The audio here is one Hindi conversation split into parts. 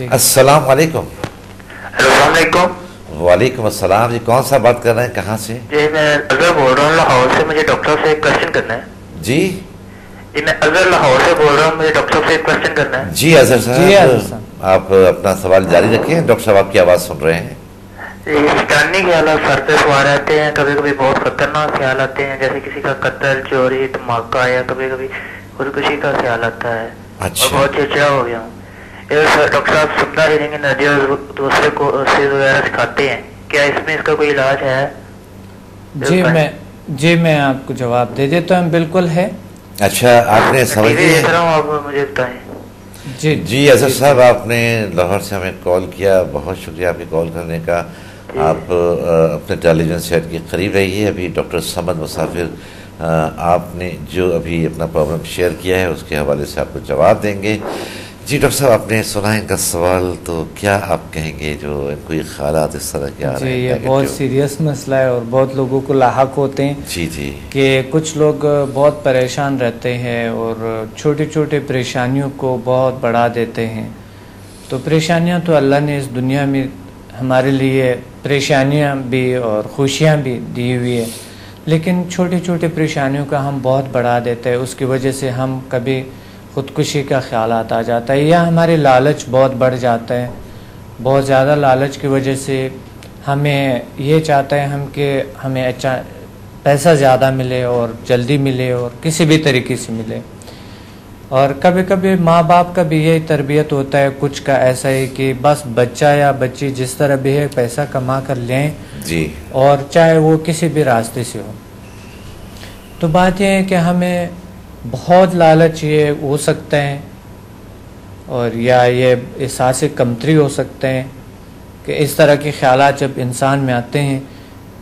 अस्सलाम वालेकुम। अस्सलाम वालेकुम। वालेकुम अस्सलाम। जी कौन सा बात कर रहे हैं, कहाँ से? जी मैं अजहर बोल रहा हूँ लाहौर से। मुझे डॉक्टर से एक क्वेश्चन करना है। जी मैं अजहर लाहौर से बोल रहा हूँ। मुझे डॉक्टर से एक क्वेश्चन करना है। जी अजहर साहब, आप अपना सवाल जारी रखें। डॉक्टर साहब आपकी आवाज़ सुन रहे हैं। शैतानी ख्याल सर पे सवार आते हैं, कभी कभी बहुत खतरनाक ख्याल आते हैं, जैसे किसी का कत्ल, चोरी, धमाका, या कभी कभी खुदकुशी का ख्याल आता है। अच्छा। और बहुत चिड़चिड़ा हो गया हूँ। डॉक्टर साहब सुनता ही नहीं, नदी और दूसरे को वगैरह सिखाते हैं, क्या इसमें इसका कोई इलाज है? जी मैं आपको जवाब दे देता हूँ। बिल्कुल है। अच्छा, आपने समझ लिया? आप मुझे बताएं। जी अजहर साहब, आपने लाहौर से हमें कॉल किया, बहुत शुक्रिया आपके कॉल करने का। आप अपने टेलीविजन सेट के करीब रहिए। अभी डॉक्टर समद मुसाफिर आपने जो अभी अपना प्रॉब्लम शेयर किया है उसके हवाले से आपको जवाब देंगे। जी डॉक्टर साहब, आपने सुना इनका सवाल, तो क्या आप कहेंगे जो इनको ये ख्यालात इस तरह के आ रहे हैं? ये बहुत सीरियस मसला है और बहुत लोगों को लाहक होते हैं। जी कि कुछ लोग बहुत परेशान रहते हैं और छोटी छोटी परेशानियों को बहुत बढ़ा देते हैं। तो परेशानियां तो अल्लाह ने इस दुनिया में हमारे लिए परेशानियां भी और खुशियां भी दी हुई है, लेकिन छोटी छोटी परेशानियों का हम बहुत बढ़ा देते हैं। उसकी वजह से हम कभी खुदकुशी का ख्याल आ जाता है, या हमारे लालच बहुत बढ़ जाता है। बहुत ज़्यादा लालच की वजह से हमें ये चाहते हैं हम कि हमें अच्छा पैसा ज़्यादा मिले और जल्दी मिले और किसी भी तरीके से मिले। और कभी कभी माँ बाप का भी यही तरबियत होता है कुछ का ऐसा है कि बस बच्चा या बच्ची जिस तरह भी है पैसा कमा कर लें जी, और चाहे वो किसी भी रास्ते से हो। तो बात यह है कि हमें बहुत लालच ये हो सकते हैं, और या ये एहसास कमतरी हो सकते हैं कि इस तरह के ख्यालात जब इंसान में आते हैं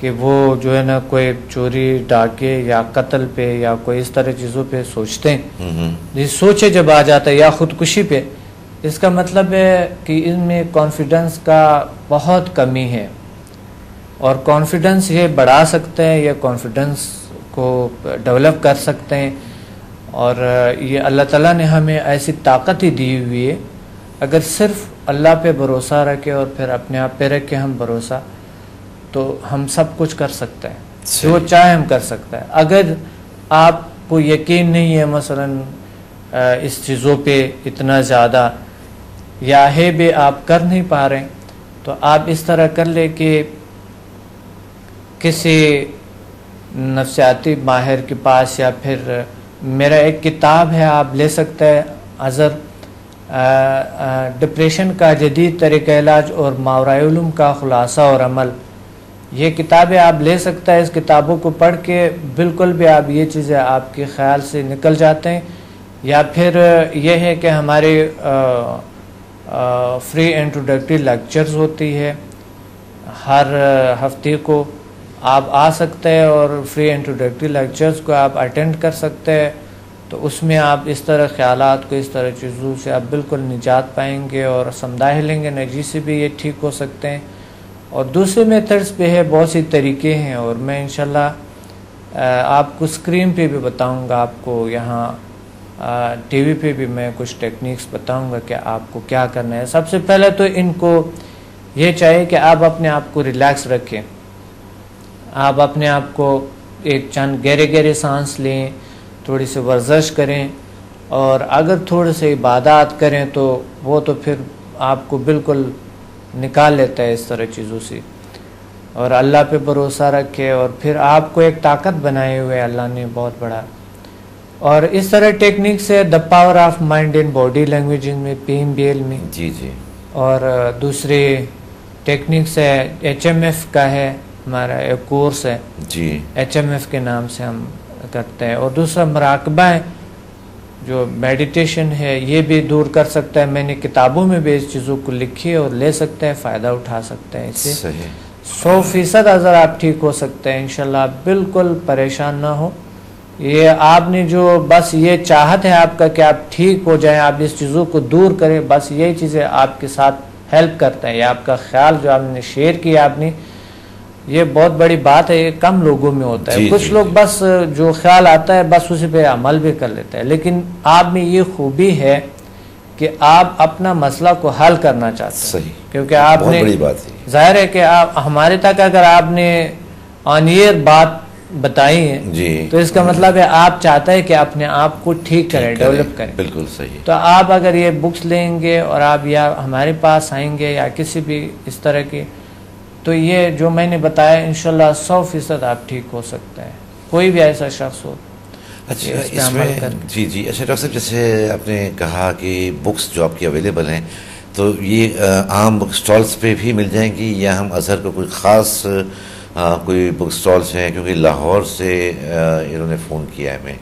कि वो जो है ना कोई चोरी, डाके या कत्ल पे या कोई इस तरह चीज़ों पे सोचते हैं। ये सोचे जब आ जाता है या ख़ुदकुशी पे, इसका मतलब है कि इनमें कॉन्फिडेंस का बहुत कमी है। और कॉन्फिडेंस ये बढ़ा सकते हैं या कॉन्फिडेंस को डेवलप कर सकते हैं। और ये अल्लाह ताला ने हमें ऐसी ताकत ही दी हुई है, अगर सिर्फ अल्लाह पे भरोसा रखे और फिर अपने आप पे रखे हम भरोसा, तो हम सब कुछ कर सकते हैं, जो चाहे हम कर सकते हैं। अगर आपको यकीन नहीं है मसलन इस चीज़ों पे इतना ज़्यादा, या है भी आप कर नहीं पा रहे, तो आप इस तरह कर ले कि किसी नफ्सियाती माहिर के पास, या फिर मेरा एक किताब है आप ले सकते हैं, अज़र डिप्रेशन का जदीद तरीक़ा इलाज और मावराए उलूम का खुलासा और अमल, ये किताबें आप ले सकते हैं। इस किताबों को पढ़ के बिल्कुल भी आप ये चीज़ें आपके ख्याल से निकल जाते हैं। या फिर यह है कि हमारे फ्री इंट्रोडक्टरी लेक्चर्स होती है, हर हफ्ते को आप आ सकते हैं और फ्री इंट्रोडक्टरी लेक्चर्स को आप अटेंड कर सकते हैं। तो उसमें आप इस तरह ख्यालात को, इस तरह चीज़ों से आप बिल्कुल निजात पाएंगे और समझा लेंगे, एनर्जी से भी ये ठीक हो सकते हैं। और दूसरे मेथड्स पे है, बहुत सी तरीके हैं, और मैं इंशाल्लाह आपको स्क्रीन पे भी बताऊंगा, आपको यहाँ टीवी पे भी मैं कुछ टेक्निक्स बताऊंगा कि आपको क्या करना है। सबसे पहले तो इनको ये चाहिए कि आप अपने आप को रिलैक्स रखें। आप अपने आप को एक चंद गहरे गहरे सांस लें, थोड़ी सी वर्जिश करें, और अगर थोड़े से इबादत करें तो वो तो फिर आपको बिल्कुल निकाल लेता है इस तरह चीज़ों से। और अल्लाह पे भरोसा रखें, और फिर आपको एक ताकत बनाए हुए अल्लाह ने बहुत बड़ा। और इस तरह टेक्निक से the power of mind in body language में PMBL में जी जी। और दूसरी टेक्निक्स है HMF का है, हमारा एक कोर्स है जी, HMF के नाम से हम करते हैं। और दूसरा मुराकबा है, जो मेडिटेशन है, ये भी दूर कर सकता है। मैंने किताबों में भी इस चीज़ों को लिखी है और ले सकते हैं, फ़ायदा उठा सकते हैं इससे। 100% अगर आप ठीक हो सकते हैं इंशाल्लाह। आप बिल्कुल परेशान ना हो। ये आपने जो बस ये चाहत है आपका कि आप ठीक हो जाएं, आप इस चीज़ों को दूर करें, बस यही चीज़ें आपके साथ हेल्प करते हैं। ये आपका ख्याल जो आपने शेयर किया आपने, ये बहुत बड़ी बात है, ये कम लोगों में होता है। कुछ लोग बस जो ख्याल आता है बस उसी पे अमल भी कर लेते हैं, लेकिन आप में ये खूबी है कि आप अपना मसला को हल करना चाहते हैं। सही, क्योंकि आपने, बहुत बड़ी बात है, जाहिर है कि आप हमारे तक अगर आपने ऑन ईयर बात बताई है जी, तो इसका मतलब है आप चाहते हैं कि अपने आप को ठीक करें, डेवलप करें। बिल्कुल सही। तो आप अगर ये बुक्स लेंगे और आप या हमारे पास आएंगे या किसी भी इस तरह की, तो ये जो मैंने बताया इंशाल्लाह 100% आप ठीक हो सकते हैं, कोई भी ऐसा शख्स हो। अच्छा, इसमें जी जी, अच्छा डॉक्टर साहब, जैसे आपने कहा कि बुक्स जो आपकी अवेलेबल हैं, तो ये आम बुक स्टॉल्स पे भी मिल जाएंगी या हम अज़हर को कोई ख़ास कोई बुक स्टॉल्स हैं? क्योंकि लाहौर से इन्होंने फ़ोन किया है हमें,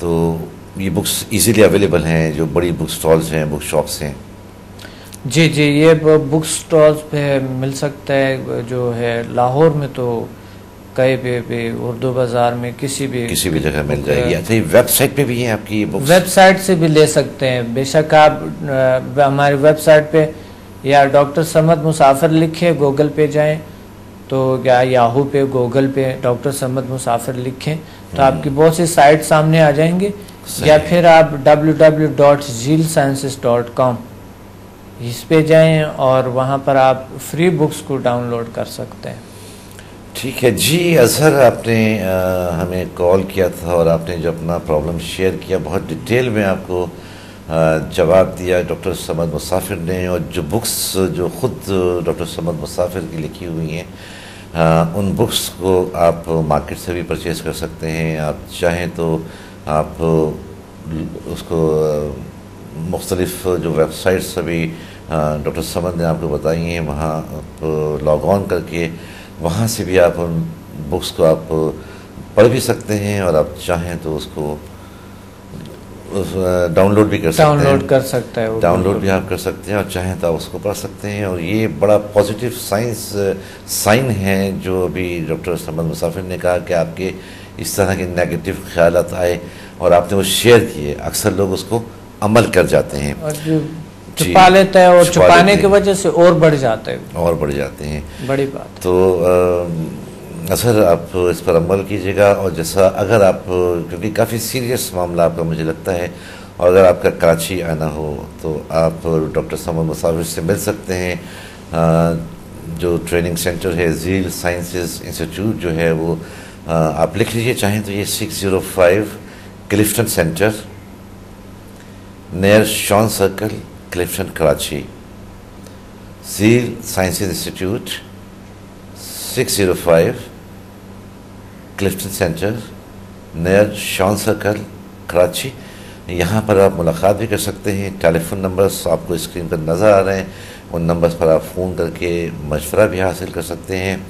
तो ये बुक्स इजीली अवेलेबल हैं, जो बड़ी बुक स्टॉल्स हैं, बुक शॉप्स हैं? जी जी, ये बुक स्टॉल्स पे मिल सकता है, जो है लाहौर में तो कहीं भी उर्दू बाज़ार में किसी भी जगह मिल जाएगी। अच्छा, वेबसाइट पे भी है आपकी ये बुक्स? वेबसाइट से भी ले सकते हैं, बेशक आप हमारी वेबसाइट पे या डॉक्टर समद मुसाफिर लिखे, गूगल पे जाएं तो, या याहू पे, गूगल पे डॉक्टर समद मुसाफिर लिखें तो आपकी बहुत सी साइट सामने आ जाएंगी, या फिर आप www.zealsciences.com इस पे जाएं और वहाँ पर आप फ्री बुक्स को डाउनलोड कर सकते हैं। ठीक है जी। अज़हर, आपने हमें कॉल किया था और आपने जो अपना प्रॉब्लम शेयर किया, बहुत डिटेल में आपको जवाब दिया डॉक्टर समद मुसाफिर ने, और जो बुक्स जो ख़ुद डॉक्टर समद मुसाफिर की लिखी हुई हैं, उन बुक्स को आप मार्केट से भी परचेज़ कर सकते हैं। आप चाहें तो आप उसको मुख्तलिफ जो वेबसाइट्स अभी डॉक्टर समद ने आपको बताई हैं, वहाँ आप लॉग ऑन करके वहाँ से भी आप उन बुक्स को आप पढ़ भी सकते हैं, और आप चाहें तो उसको डाउनलोड भी कर सकते हैं। डाउनलोड भी आप कर सकते हैं, और चाहें तो आप उसको पढ़ सकते हैं। और ये बड़ा पॉजिटिव साइन है जो अभी डॉक्टर समद मुसाफिर ने कहा कि आपके इस तरह के नेगेटिव ख्यालात आए और आपने वो शेयर किए, अक्सर लोग उसको अमल कर जाते हैं और छुपा लेते हैं, और छुपाने की वजह से और बढ़ जाते हैं, बड़ी बात। तो सर, आप इस पर अमल कीजिएगा, और जैसा अगर आप, क्योंकि काफ़ी सीरियस मामला आपका मुझे लगता है, और अगर आपका कराची आना हो तो आप डॉक्टर समद मुसाफिर से मिल सकते हैं। जो ट्रेनिंग सेंटर है ज़ील साइंसेस इंस्टीट्यूट जो है, वो आप लिख लीजिए चाहें तो, ये 605 Clifton Centre, near Schon Circle, Clifton, Karachi. Zeal Sciences Institute, 605 Clifton Centre, near Schon Circle, Karachi. यहाँ पर आप मुलाकात भी कर सकते हैं। टेलीफोन नंबर्स आपको स्क्रीन पर नज़र आ रहे हैं, उन नंबर्स पर आप फ़ोन करके मशवरा भी हासिल कर सकते हैं।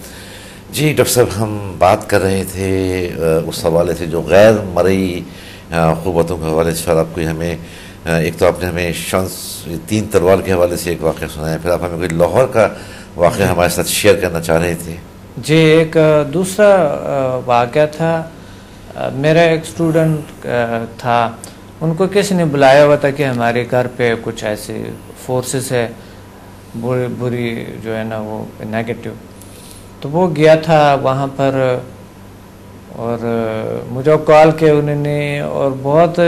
जी डॉक्टर साहब, हम बात कर रहे थे उस हवाले से जो गैर मरई क़ुव्वतों के हवाले से। आपको हमें एक तो आपने हमें शंस 3 तलवार के हवाले से एक वाक़या सुनाया, फिर आप हमें कोई लाहौर का वाक़या हमारे साथ शेयर करना चाह रहे थे। जी, एक दूसरा वाक़या था। मेरा एक स्टूडेंट था, उनको किसी ने बुलाया हुआ था कि हमारे घर पे कुछ ऐसे फोर्सेस है बुरी जो है ना, वो नेगेटिव। तो वो गया था वहाँ पर और मुझे कॉल किया उन्होंने, और बहुत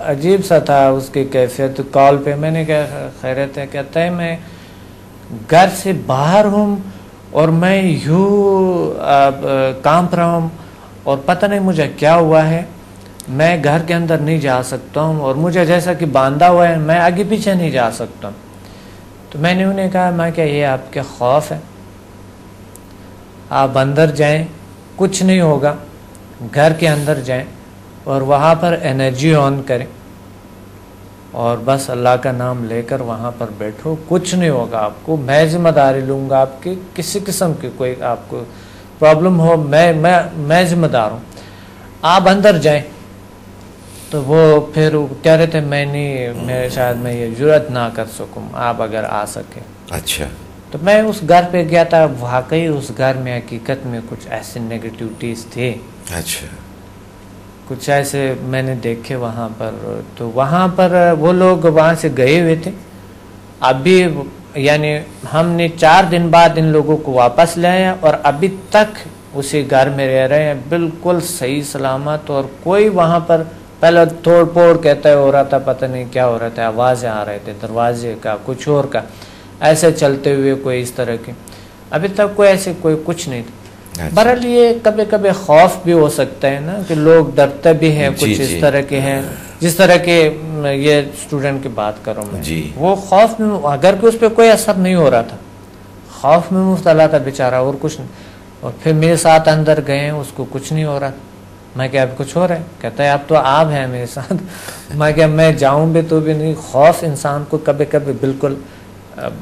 अजीब सा था उसकी कैफियत। कॉल पे मैंने क्या खैरियत है, कहता है मैं घर से बाहर हूँ और मैं यूँ कांप रहा हूँ और पता नहीं मुझे क्या हुआ है, मैं घर के अंदर नहीं जा सकता हूँ और मुझे जैसा कि बांधा हुआ है, मैं आगे पीछे नहीं जा सकता। तो मैंने उन्हें कहा, मैं क्या ये आपके खौफ है? आप अंदर जाएं, कुछ नहीं होगा, घर के अंदर जाएं और वहाँ पर एनर्जी ऑन करें और बस अल्लाह का नाम लेकर वहाँ पर बैठो, कुछ नहीं होगा आपको, मैं जिम्मेदारी लूँगा आपकी, किसी किस्म की कोई आपको प्रॉब्लम हो मैं जिम्मेदार हूँ, आप अंदर जाएं। तो वो फिर कह रहे थे मैं शायद मैं ये जुर्रत ना कर सकूँ, आप अगर आ सके। अच्छा। तो मैं उस घर पे गया था, वाकई उस घर में हकीकत में कुछ ऐसे नेगेटिविटीज़ थे। अच्छा। कुछ ऐसे मैंने देखे वहाँ पर। तो वहाँ पर वो लोग वहाँ से गए हुए थे, अभी यानी हमने 4 दिन बाद इन लोगों को वापस ले आया और अभी तक उसी घर में रह रहे हैं, बिल्कुल सही सलामत, और कोई वहाँ पर पहले तोड़ फोड़ कहता है हो रहा था, पता नहीं क्या हो रहा था, आवाज़ें आ रहे थे दरवाजे का, कुछ और का, ऐसे चलते हुए कोई इस तरह की। अभी तक कोई ऐसे कोई कुछ नहीं था। बहरहाल ये कभी कभी खौफ भी हो सकता है ना, कि लोग डरते भी हैं, कुछ इस तरह के हैं, जिस तरह के ये स्टूडेंट की बात करूँ मैं, वो खौफ में, अगर कि उस पर कोई असर नहीं हो रहा था, खौफ में मुब्तला था बेचारा और कुछ नहीं। और फिर मेरे साथ अंदर गए, उसको कुछ नहीं हो रहा। मैं क्या अब कुछ हो रहा है? कहता है अब तो आप हैं मेरे साथ। मैं क्या मैं जाऊं भी तो भी नहीं। खौफ इंसान को कभी कभी बिल्कुल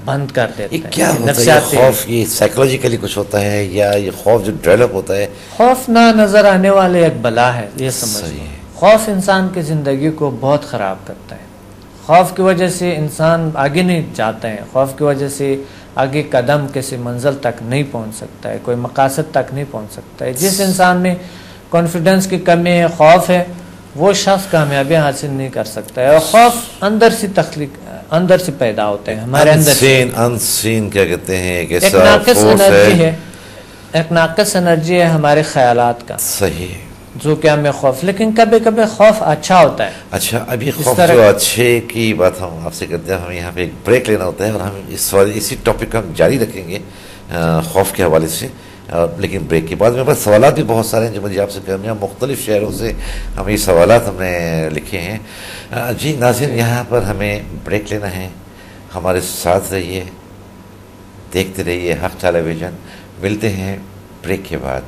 बंद कर देता है। क्या होता है खौफ? ये साइकोलॉजिकली कुछ होता है या ये खौफ जो डेवलप होता है? खौफ ना नजर आने वाले एक बला है, ये समझिए। खौफ इंसान की ज़िंदगी को बहुत ख़राब करता है। खौफ की वजह से इंसान आगे नहीं जाता है, खौफ की वजह से आगे कदम किसी मंजिल तक नहीं पहुंच सकता है, कोई मकासद तक नहीं पहुंच सकता है। जिस इंसान में कॉन्फिडेंस की कमी है, खौफ है, वो शख्स कामयाबी हासिल नहीं कर सकता है। और खौफ अंदर से तख्लीक, अंदर से पैदा होते हैं हमारे अंदर। अनसीन क्या कहते हैं, एक नाकिस एनर्जी है, एक नाकिस एनर्जी है हमारे ख्यालात का, सही, जो कि हमें खौफ, लेकिन कभी कभी खौफ अच्छा होता है। अच्छा, अभी खौफ जो अच्छे की बात हम आपसे करते हैं, हमें यहाँ पे एक ब्रेक लेना होता है और हम इसी टॉपिक को हम जारी रखेंगे खौफ के हवाले से, लेकिन ब्रेक के बाद मेरे पास सवाल भी बहुत सारे हैं जो मुझे आपसे करने हैं। मुख्तलिफ शहरों से हमें ये सवाल हमने लिखे हैं। जी नाज़रीन, यहाँ पर हमें ब्रेक लेना है, हमारे साथ रहिए, देखते रहिए हक़ टेलीविज़न। मिलते हैं ब्रेक के बाद।